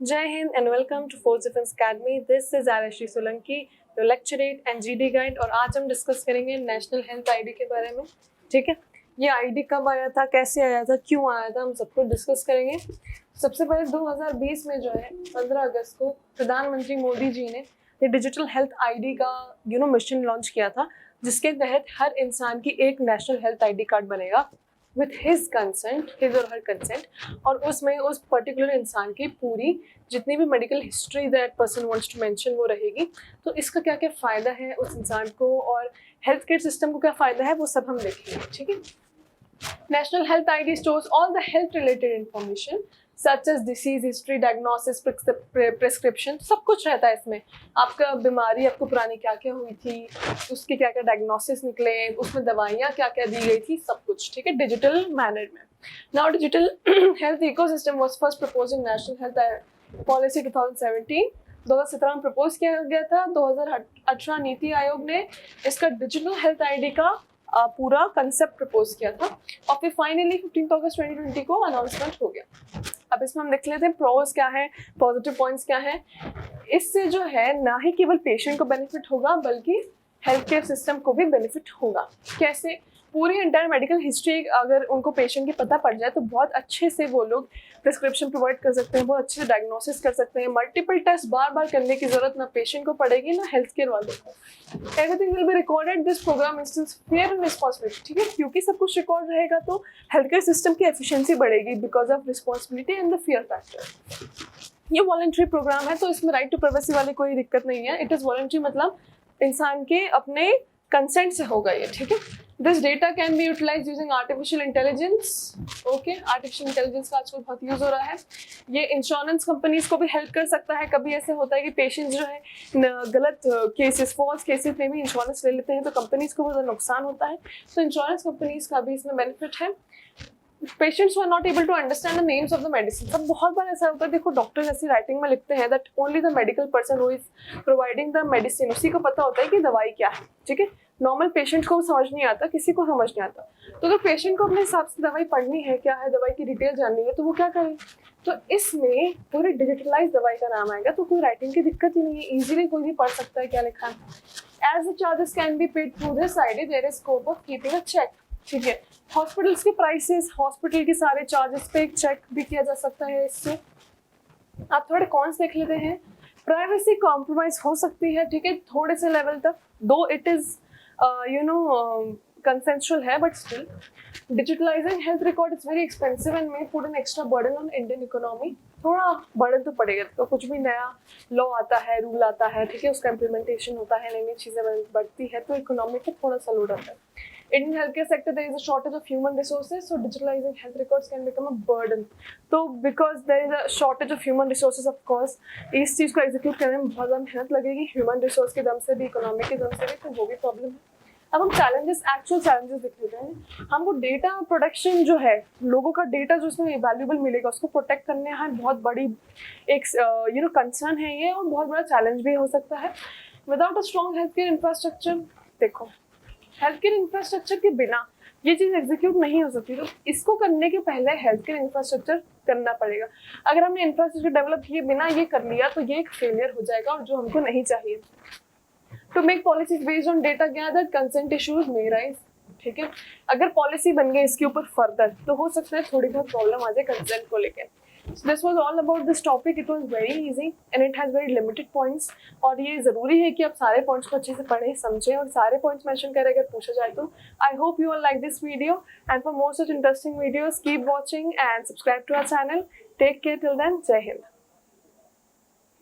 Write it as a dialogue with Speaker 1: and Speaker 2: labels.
Speaker 1: Jai Hind and welcome to Force Defense Academy. This is Arashri Solanki, your lecturate and GD guide और आज हम discuss करेंगे national health ID के बारे में। ठीक है, ये आईडी कब आया था, कैसे आया था, क्यों आया था, हम सब कुछ डिस्कस करेंगे। सबसे पहले 2020 में जो है 15 अगस्त को प्रधानमंत्री मोदी जी ने ये डिजिटल हेल्थ आईडी का मिशन लॉन्च किया था, जिसके तहत हर इंसान की एक नेशनल हेल्थ आईडी कार्ड बनेगा with his consent, his or her consent, और उसमें उस पर्टिकुलर इंसान की पूरी जितनी भी medical history that person wants to mention वो रहेगी। तो इसका क्या क्या फ़ायदा है उस इंसान को और हेल्थ केयर सिस्टम को क्या फ़ायदा है वो सब हम देखेंगे। ठीक है, national health ID stores all the health related information such as disease history, diagnosis, prescription, सब कुछ रहता है इसमें। आपका बीमारी आपको पुरानी क्या क्या हुई थी, उसके क्या क्या डायग्नोसिस निकले, उसमें दवाइयाँ क्या क्या दी गई थी, सब कुछ। ठीक है, डिजिटल मैनर में। Now digital health ecosystem was first proposed in national health policy 2017 में प्रपोज किया गया था। 2018 नीति आयोग ने इसका डिजिटल हेल्थ आईडी का पूरा कंसेप्ट प्रपोज किया था और फिर फाइनली 15 अगस्त 2020 को अनाउंसमेंट हो गया। अब इसमें हम देख लेते हैं प्रोज क्या है, पॉजिटिव पॉइंट्स क्या है। इससे जो है ना ही केवल पेशेंट को बेनिफिट होगा बल्कि हेल्थ केयर सिस्टम को भी बेनिफिट होगा। कैसे? पूरी इंटायर मेडिकल हिस्ट्री अगर उनको पेशेंट की पता पड़ जाए तो बहुत अच्छे से वो लोग प्रिस्क्रिप्शन प्रोवाइड कर सकते हैं, बहुत अच्छे से डायग्नोसिस कर सकते हैं। मल्टीपल टेस्ट बार बार करने की जरूरत ना पेशेंट को पड़ेगी ना हेल्थ केयर वालों को। Everything will be recorded this program instance fair and responsibility. ठीक है, क्योंकि सब कुछ रिकॉर्ड रहेगा तो हेल्थ केयर सिस्टम की एफिशिएंसी बढ़ेगी because of responsibility and the fear factor. ये वॉलंटरी प्रोग्राम है तो इसमें राइट टू प्राइवेसी वाली कोई दिक्कत नहीं है। इट इज़ वॉलंटरी, मतलब इंसान के अपने कंसेंट से होगा ये। ठीक है, this data can be utilize using artificial intelligence. Okay, artificial intelligence का आजकल बहुत यूज हो रहा है। ये इंश्योरेंस कंपनीज को भी हेल्प कर सकता है। कभी ऐसे होता है कि पेशेंट्स जो है गलत केसेस, फॉल्स केसेस में भी इंश्योरेंस ले लेते हैं तो कंपनीज को बहुत नुकसान होता है। तो इंश्योरेंस कंपनीज का भी इसमें बेनिफिट है। Patients are not able to understand the names of the medicine. अब बहुत बार ऐसा होता है, देखो डॉक्टर ऐसी राइटिंग में लिखते हैं that only the medical person who is providing the medicine, उसी को पता होता है कि दवाई क्या है। ठीक है, नॉर्मल पेशेंट को समझ नहीं आता, किसी को समझ नहीं आता। तो अगर पेशेंट को अपने हिसाब से दवाई पढ़नी है, क्या है दवाई की डिटेल जाननी है, तो वो क्या करे? तो इसमें पूरी डिजिटलाइज दवाई का नाम आएगा तो कोई राइटिंग की दिक्कत ही नहीं है, इजीली कोई भी पढ़ सकता है क्या लिखा है। As the charges can be paid through this ID there is scope of keeping a check. ठीक है, हॉस्पिटल्स के प्राइसेस, हॉस्पिटल के सारे चार्जेस पे एक चेक भी किया जा सकता है इससे। आप थोड़े कॉन्स देख लेते हैं। प्राइवेसी कॉम्प्रोमाइज हो सकती है, ठीक है, थोड़े से लेवल तक, दो इट इज consensual है, but still digitalizing health record is very expensive and may put an extra burden on Indian economy। थोड़ा बर्डन तो पड़ेगा, तो कुछ भी नया लॉ आता है, रूल आता है, ठीक है, उसका इम्प्लीमेंटेशन होता है, नई नई चीज़ें बढ़ती है तो इकोनॉमी पे थोड़ा सा लोड आता है। Indian healthcare sector there is a shortage of human resources, so digitalizing health records can become a burden। तो because there is a shortage of human resources, of course इस चीज़ को एग्जीक्यूट करने में बहुत ज़्यादा मेहनत लगेगी, ह्यूमन रिसोर्स के दम से भी, इकोनॉमी के दम से भी, तो वो भी प्रॉब्लम है। अब हम चैलेंजेस, एक्चुअल चैलेंजेस देख लेते हैं। हमको डेटा प्रोटेक्शन जो है, लोगों का डेटा जो इसमें वैल्यूबल मिलेगा उसको प्रोटेक्ट करने है, बहुत बड़ी एक कंसर्न है ये और बहुत बड़ा चैलेंज भी हो सकता है। Without a strong health care infrastructure, देखो हेल्थ केयर इंफ्रास्ट्रक्चर के बिना ये चीज़ एग्जीक्यूट नहीं हो सकती, तो इसको करने के पहले हेल्थ केयर इंफ्रास्ट्रक्चर करना पड़ेगा। अगर हमने इंफ्रास्ट्रक्चर डेवलप किए बिना ये कर लिया तो ये एक फेलियर हो जाएगा और जो हमको नहीं चाहिए। To make policies based on data gathered, consent issues may rise। ठीक है, अगर पॉलिसी बन गई इसके ऊपर फर्दर तो हो सकता है थोड़ी बहुत प्रॉब्लम आ जाए कंसेंट को लेकर। This was all about this topic. It was very easy and it has very limited points, और ये ज़रूरी है कि आप सारे पॉइंट्स को अच्छे से पढ़ें, समझें और सारे पॉइंट्स मेंशन करें अगर पूछा जाए तो। I hope you all like this video and for more such interesting videos keep watching and subscribe to our channel. Take care till then, जय हिंद।